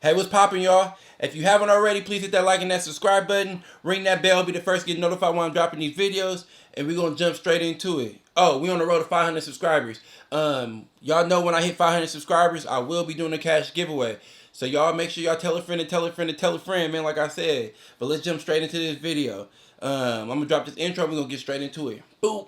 Hey, what's poppin', y'all? If you haven't already, please hit that like and that subscribe button. Ring that bell, be the first to get notified when I'm dropping these videos. And we're gonna jump straight into it. Oh, we on the road to 500 subscribers. Y'all know when I hit 500 subscribers, I will be doing a cash giveaway. So y'all make sure y'all tell a friend and tell a friend and tell a friend, man. Like I said. But let's jump straight into this video. I'm gonna drop this intro. We're gonna get straight into it. Boom.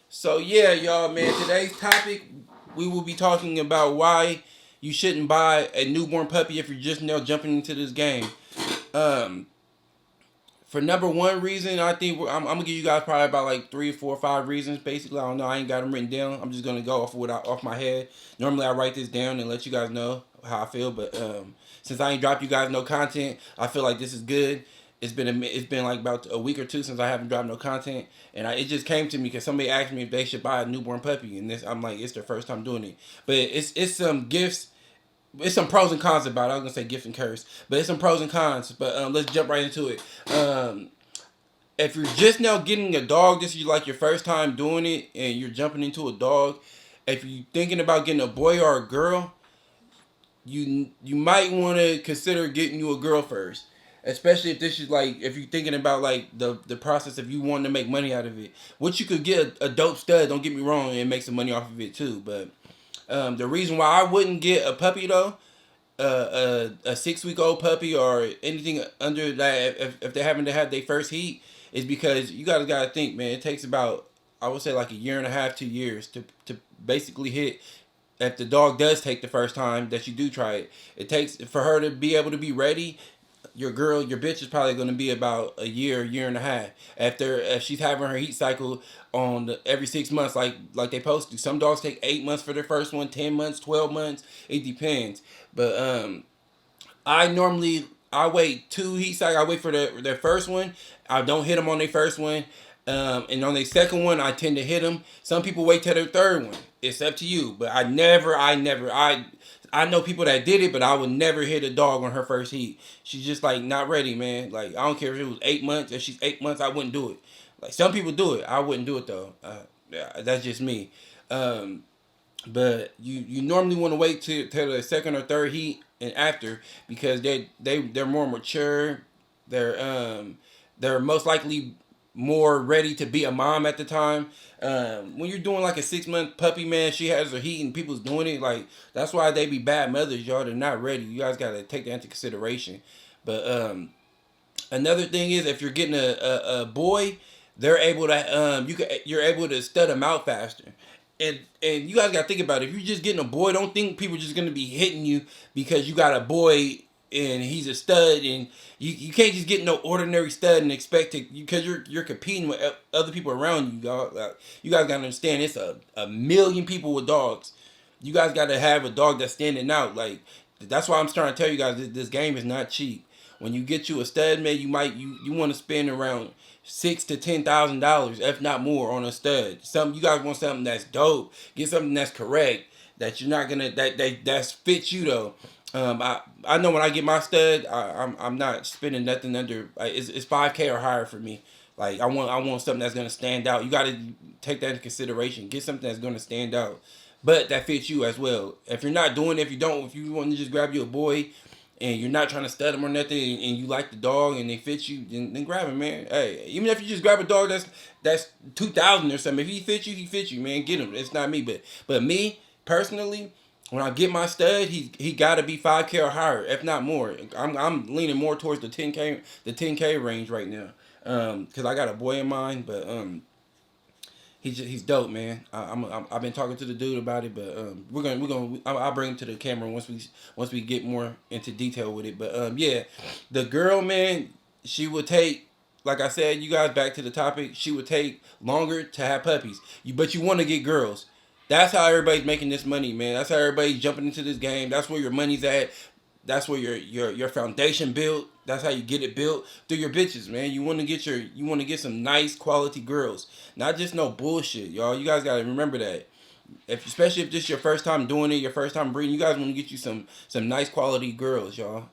So yeah, y'all, man. Today's topic, we will be talking about why you shouldn't buy a newborn puppy if you're just now jumping into this game. Um, for number one reason, I think I'm gonna give you guys probably about like 3, 4, 5 reasons. Basically, I don't know. I ain't got them written down. I'm just gonna go off off my head. Normally, I write this down and let you guys know how I feel. But since I ain't dropped you guys no content, I feel like this is good. It's been like about a week or two since I haven't dropped no content, and it just came to me because somebody asked me if they should buy a newborn puppy, and this I'm like it's their first time doing it. But it's some gifts, it's some pros and cons about it. I was gonna say gift and curse, but it's some pros and cons. But let's jump right into it. If you're just now getting a dog, this is like your first time doing it, and you're jumping into a dog. If you're thinking about getting a boy or a girl, you might want to consider getting you a girl first, especially if this is like if you're thinking about like the process of you wanting to make money out of it. What you could get a dope stud. Don't get me wrong, and make some money off of it too. But the reason why I wouldn't get a puppy though, a 6 week old puppy or anything under that, if they're having to have their first heat, is because you guys gotta think, man. It takes about, I would say, like a year and a half, 2 years to basically hit. If the dog does take the first time that you do try it, it takes for her to be able to be ready. Your bitch is probably going to be about a year and a half after if she's having her heat cycle on every 6 months, like they supposed to. Some dogs take 8 months for their first one, 10 months, 12 months. It depends. But I wait 2 heat cycles. I wait for their first one. I don't hit them on their first one. And on their second one, I tend to hit them. Some people wait till their third one. It's up to you. But I know people that did it, but I would never hit a dog on her first heat. She's just like not ready, man. Like I don't care if it was 8 months. If she's 8 months, I wouldn't do it. Like some people do it, I wouldn't do it though. Yeah, that's just me. Um, but you normally want to wait till the second or third heat and after, because they're more mature. They're they're most likely more ready to be a mom at the time. When you're doing like a 6 month puppy, man, she has her heat and people's doing it. Like that's why they be bad mothers, y'all. They're not ready. You guys gotta take that into consideration. But another thing is if you're getting a boy, they're able to you're able to stud them out faster. And you guys gotta think about it. If you're just getting a boy, don't think people are just gonna be hitting you because you got a boy and he's a stud, and you can't just get no ordinary stud and expect to, because you're competing with other people around you. You guys gotta understand it's a million people with dogs. You guys gotta have a dog that's standing out. Like that's why I'm starting to tell you guys this game is not cheap. When you get you a stud, man, you want to spend around $6,000 to $10,000, if not more, on a stud. Some you guys want something that's dope. Get something that's correct. That you're not gonna that fits you though. I know when I get my stud, I'm not spending nothing under. It's 5K or higher for me. Like I want something that's gonna stand out. You got to take that into consideration. Get something that's gonna stand out, but that fits you as well. If you're not doing it, if you want to just grab you a boy and you're not trying to stud them or nothing, and you like the dog and they fit you, then grab him, man. Hey, even if you just grab a dog that's 2,000 or something, if he fits you, he fits you, man. Get him. It's not me, but me personally, when I get my stud, he got to be 5K or higher, if not more. I'm leaning more towards the 10K range right now, because I got a boy in mind, but he's dope, man. I've been talking to the dude about it, but I'll bring him to the camera once we get more into detail with it. But yeah, the girl, man, she would take, like I said, you guys, back to the topic. She would take longer to have puppies. But you want to get girls. That's how everybody's making this money, man. That's how everybody's jumping into this game. That's where your money's at. That's where your foundation built. That's how you get it built through your bitches, man. You want to get some nice quality girls, not just no bullshit, y'all. You guys gotta remember that. Especially if this is your first time doing it, your first time breeding, you guys want to get you some nice quality girls, y'all.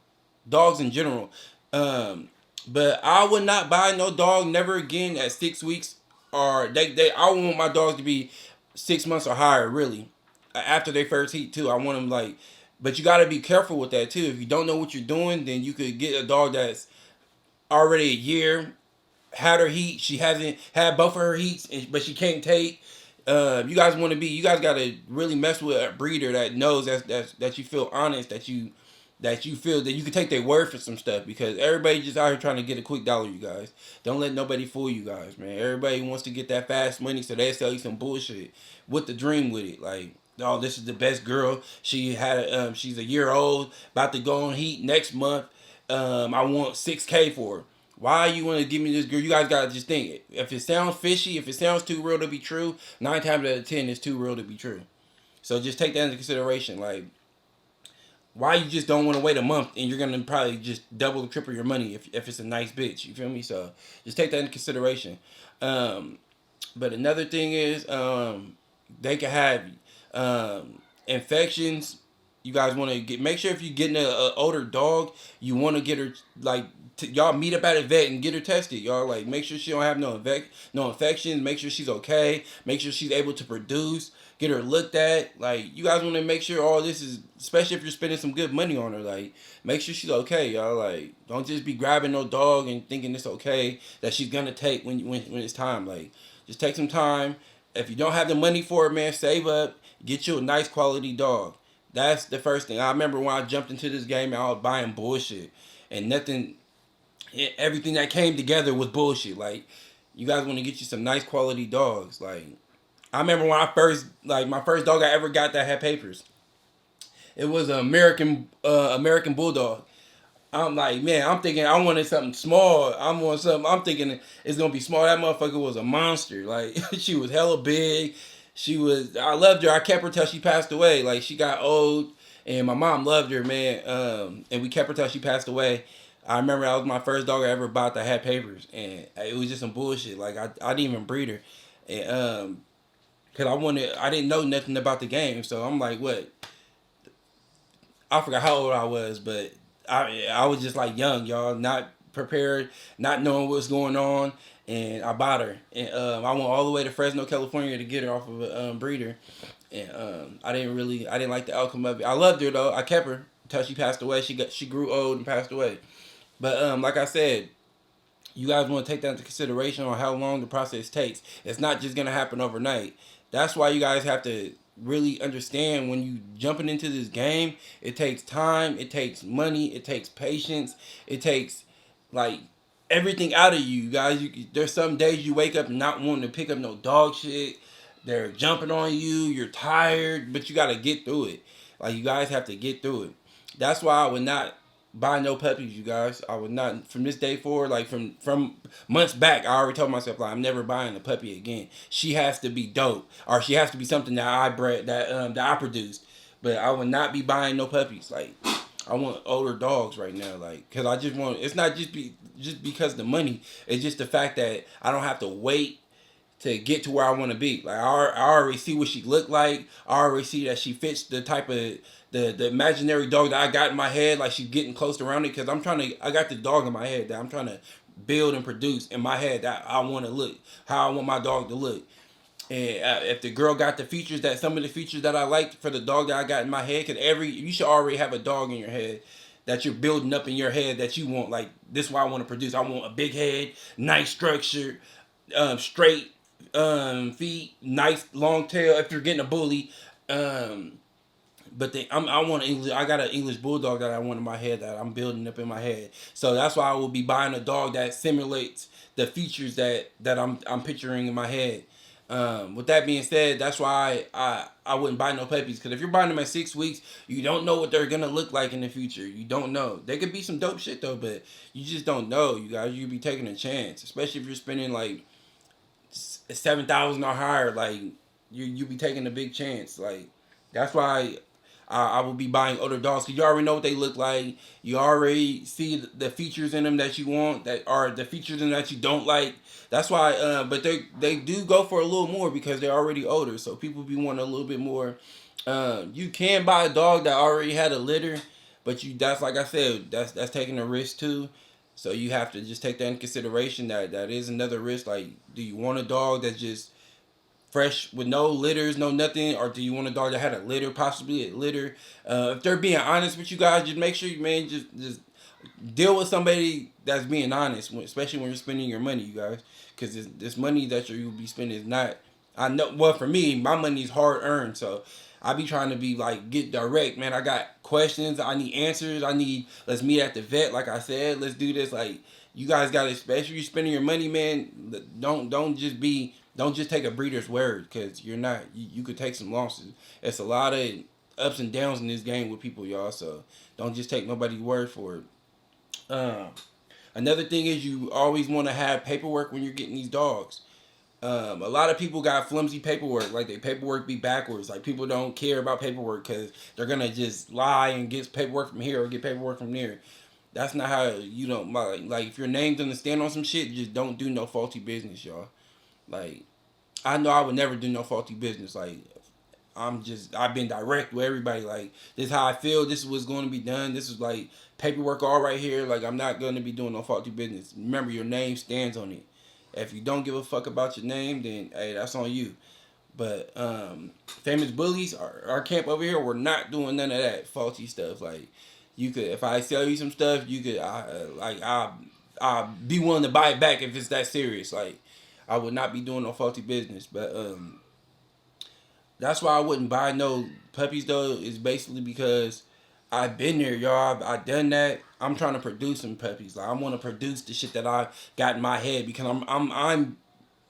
Dogs in general. Um, But I would not buy no dog never again at 6 weeks. Or I want my dogs to be 6 months or higher. Really, after their first heat too. I want them like, but you got to be careful with that too. If you don't know what you're doing, then you could get a dog that's already a year had her heat. She hasn't had both of her heats, but she can't take. You guys want to be. You guys got to really mess with a breeder that knows that you feel honest, that you feel that you can take their word for some stuff, because everybody just out here trying to get a quick dollar. You guys don't let nobody fool you guys, man. Everybody wants to get that fast money, so they sell you some bullshit with the dream with it, like. Oh, this is the best girl. She's a year old, about to go on heat next month. I want 6K for her. Why you want to give me this girl? You guys gotta just think it. If it sounds fishy, if it sounds too real to be true, 9 times out of 10 it's too real to be true. So just take that into consideration. Like, why you just don't want to wait a month and you're gonna probably just double or triple your money if it's a nice bitch. You feel me? So just take that into consideration. Um, but another thing is, they can have infections. You guys want to make sure if you're getting a older dog, you want to get her like y'all meet up at a vet and get her tested. Y'all like make sure she don't have no infections. Make sure she's okay. Make sure she's able to produce. Get her looked at. Like you guys want to make sure all this is, especially if you're spending some good money on her. Like make sure she's okay, y'all. Like don't just be grabbing no dog and thinking it's okay that she's gonna take when it's time. Like just take some time. If you don't have the money for it, man, save up. Get you a nice quality dog. That's the first thing. I remember when I jumped into this game, I was buying bullshit, and nothing. Everything that came together was bullshit. Like, you guys want to get you some nice quality dogs. Like, I remember when my first dog I ever got that had papers. It was an American Bulldog. I'm like, man, I'm thinking I wanted something small. I'm thinking it's gonna be small. That motherfucker was a monster. Like she was hella big. I loved her. I kept her till she passed away. Like she got old, and my mom loved her, man. And we kept her till she passed away. I remember that was my first dog I ever bought that had papers, and it was just some bullshit. Like I didn't even breed her, and cause I didn't know nothing about the game, so I'm like, what? I forgot how old I was, but I was just like young, y'all, not prepared, not knowing what's going on, and I bought her, and I went all the way to Fresno, California, to get her off of a breeder, and I didn't like the outcome of it. I loved her though. I kept her until she passed away. She grew old and passed away, but like I said, you guys want to take that into consideration on how long the process takes. It's not just gonna happen overnight. That's why you guys have to really understand when you jumping into this game. It takes time. It takes money. It takes patience. It takes like everything out of you, guys. There's some days you wake up not wanting to pick up no dog shit. They're jumping on you. You're tired, but you got to get through it. Like you guys have to get through it. That's why I would not buy no puppies, you guys. I would not from this day forward. Like from months back, I already told myself like I'm never buying a puppy again. She has to be dope, or she has to be something that I bred that I produced. But I would not be buying no puppies. Like I want older dogs right now. Like because I just want. It's not just because of the money. It's just the fact that I don't have to wait to get to where I want to be. Like I already see what she looked like. I already see that she fits the type of the imaginary dog that I got in my head. Like she's getting close around it because I got the dog in my head that I'm trying to build and produce in my head that I want to look, how I want my dog to look. And if the girl got some of the features that I liked for the dog that I got in my head, because you should already have a dog in your head that you're building up in your head that you want. Like this is what I want to produce. I want a big head, nice structure, straight feet, nice long tail. If you're getting a bully, but I want English. I got an English bulldog that I want in my head that I'm building up in my head. So that's why I will be buying a dog that simulates the features that I'm picturing in my head. With that being said, that's why I wouldn't buy no puppies, because if you're buying them at 6 weeks, you don't know what they're gonna look like in the future. You don't know. They could be some dope shit though, but you just don't know. You guys, you be taking a chance, especially if you're spending like 7,000 or higher. Like you be taking a big chance. Like that's why I will be buying older dogs, because you already know what they look like. You already see the features in them that you want, that are the features in them that you don't like. That's why, but they do go for a little more because they're already older. So people be wanting a little bit more. You can buy a dog that already had a litter, but that's like I said, that's taking a risk too. So you have to just take that in consideration. That is another risk. Like, do you want a dog that's just fresh with no litters, no nothing, or do you want a dog that had a litter, possibly a litter? If they're being honest with you guys, just make sure you, man, just deal with somebody that's being honest, especially when you're spending your money, you guys, because this money that you'll be spending is not. I know. Well, for me, my money is hard earned, so I be trying to be like get direct, man. I got questions. I need answers. I need. Let's meet at the vet, like I said. Let's do this. Like, you guys got to, especially you spending your money, man. Don't just take a breeder's word, because you're not. You could take some losses. It's a lot of ups and downs in this game with people, y'all. So don't just take nobody's word for it. Um, Another thing is you always want to have paperwork when you're getting these dogs. A lot of people got flimsy paperwork, like their paperwork be backwards. Like, people don't care about paperwork because they're gonna just lie and get paperwork from here or get paperwork from there. That's not how you don't like. If your name's gonna stand on some shit, just don't do no faulty business, y'all. Like, I know I would never do no faulty business. Like, I've been direct with everybody. Like, this is how I feel. This is what's going to be done. This is like paperwork all right here. Like, I'm not going to be doing no faulty business. Remember, your name stands on it. If you don't give a fuck about your name, then hey, that's on you. But famous bullies, our camp over here, we're not doing none of that faulty stuff. Like, you could, if I sell you some stuff, you could, I be willing to buy it back if it's that serious. Like, I would not be doing no faulty business. But that's why I wouldn't buy no puppies though. Is basically because I've been there, y'all. I've done that. I'm trying to produce some puppies. Like, I want to produce the shit that I got in my head, because I'm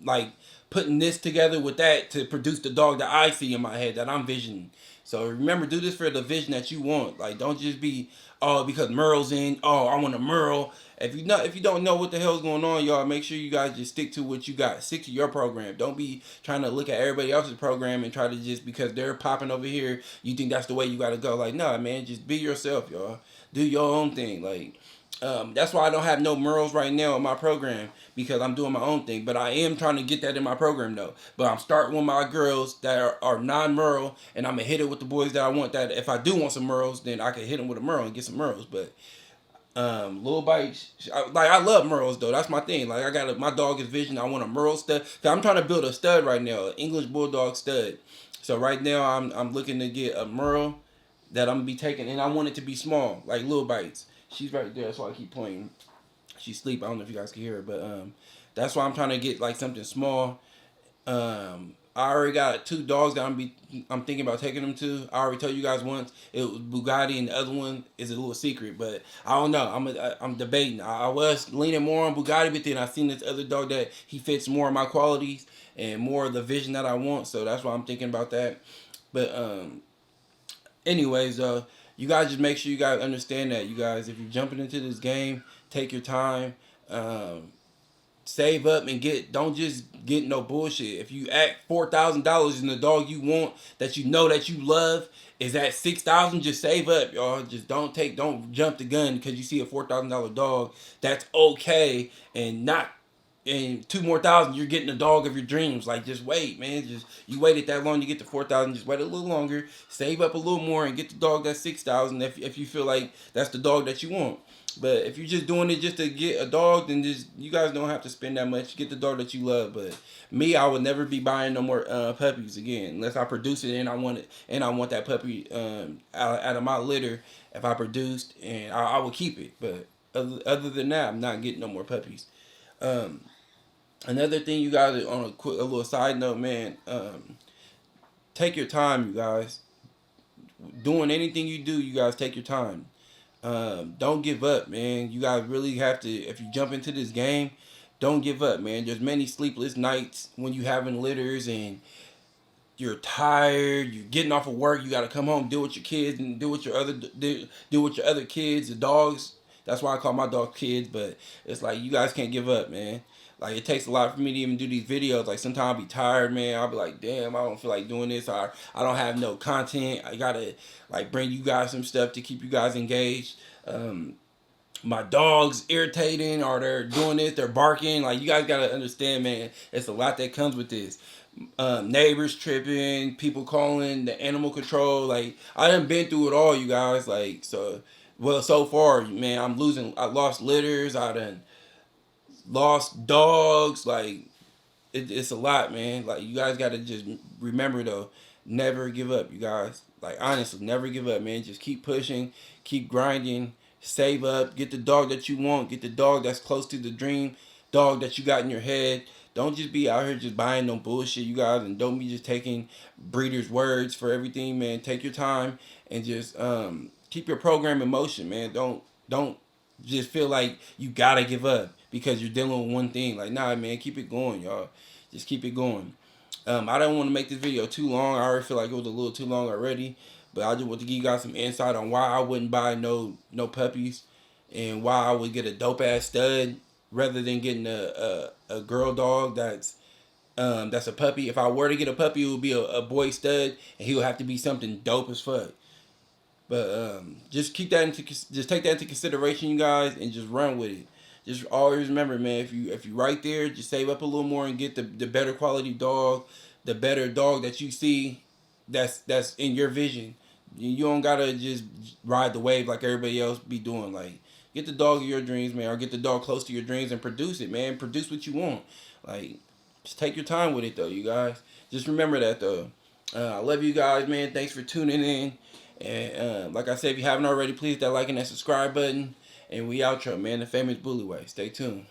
like putting this together with that to produce the dog that I see in my head that I'm visioning. So remember, do this for the vision that you want. Like, don't just be, oh, because Merle's in. Oh, I want a Merle. If you don't know what the hell's going on, y'all, make sure you guys just stick to what you got. Stick to your program. Don't be trying to look at everybody else's program and try to just, because they're popping over here, you think that's the way you got to go. Like, nah, man, just be yourself, y'all. Do your own thing. Like, that's why I don't have no Merles right now in my program, because I'm doing my own thing. But I am trying to get that in my program though. But I'm starting with my girls that are non-Merle, and I'm gonna hit it with the boys that I want. That if I do want some Merles, then I can hit them with a Merle and get some Merles. But little bites, I love Merles though. That's my thing. Like, my dog is vision. I want a Merle stud. Cause I'm trying to build a stud right now, an English Bulldog stud. So right now I'm looking to get a Merle that I'm gonna be taking, and I want it to be small, like little bites. She's right there, so I keep pointing. She's asleep. I don't know if you guys can hear her, but that's why I'm trying to get like something small. I already got two dogs that I'm thinking about taking them to. I already told you guys once it was Bugatti, and the other one is a little secret, but I don't know. I'm debating. I was leaning more on Bugatti, but then I seen this other dog that he fits more of my qualities and more of the vision that I want. So that's why I'm thinking about that. But anyways, you guys just make sure you guys understand that, you guys, if you're jumping into this game, take your time. Save up and don't just get no bullshit. If you act $4,000 in the dog you want, that you know that you love, is at 6,000, just save up, y'all. Just don't jump the gun because you see a $4,000 dog. That's okay, and not in two more thousand, you're getting the dog of your dreams. Like, just wait, man. Just, you waited that long to get to 4,000. Just wait a little longer, save up a little more, and get the dog that's 6,000. If you feel like that's the dog that you want. But if you're just doing it just to get a dog, then just, you guys don't have to spend that much. Get the dog that you love. But me, I would never be buying no more puppies again unless I produce it and I want it, and I want that puppy out of my litter. If I produced, and I will keep it. But other than that, I'm not getting no more puppies. Um, Another thing, you guys, on a little side note, man. Take your time, you guys. Doing anything you do, you guys take your time. Don't give up, man. You guys really have to. If you jump into this game, don't give up, man. There's many sleepless nights when you having litters and you're tired. You're getting off of work. You got to come home, deal with your kids, and deal with your other kids, the dogs. That's why I call my dogs kids. But it's like, you guys can't give up, man. Like, it takes a lot for me to even do these videos. Like, sometimes I'll be tired, man. I'll be like, damn, I don't feel like doing this. I don't have no content. I gotta like bring you guys some stuff to keep you guys engaged. My dog's irritating, or they're doing this, they're barking. Like, you guys gotta understand, man. It's a lot that comes with this. Neighbors tripping, people calling the animal control. Like, I done been through it all, you guys. Like, so Well, so far, man, I'm losing. I lost litters. I done lost dogs. Like it's a lot, man. Like you guys got to just remember though, never give up, you guys. Like honestly, never give up, man. Just keep pushing, keep grinding, save up, get the dog that you want, get the dog that's close to the dream, dog that you got in your head. Don't just be out here just buying no bullshit, you guys, and don't be just taking breeders' words for everything, man. Take your time and just keep your program in motion, man. Don't just feel like you gotta give up because you're dealing with one thing. Like, nah, man, keep it going, y'all. Just keep it going. I don't want to make this video too long. I already feel like it was a little too long already. But I just want to give you guys some insight on why I wouldn't buy no puppies and why I would get a dope ass stud rather than getting a girl dog that's a puppy. If I were to get a puppy, it would be a boy stud, and he would have to be something dope as fuck. But just just take that into consideration, you guys, and just run with it. Just always remember, man, if you right there, just save up a little more and get the better quality dog, the better dog that you see, that's in your vision. You don't gotta just ride the wave like everybody else be doing. Like get the dog of your dreams, man, or get the dog close to your dreams and produce it, man. Produce what you want. Like just take your time with it, though, you guys. Just remember that, though. I love you guys, man. Thanks for tuning in. And like I said, if you haven't already, please hit that like and that subscribe button. And we outro, man. The famous Bully way. Stay tuned.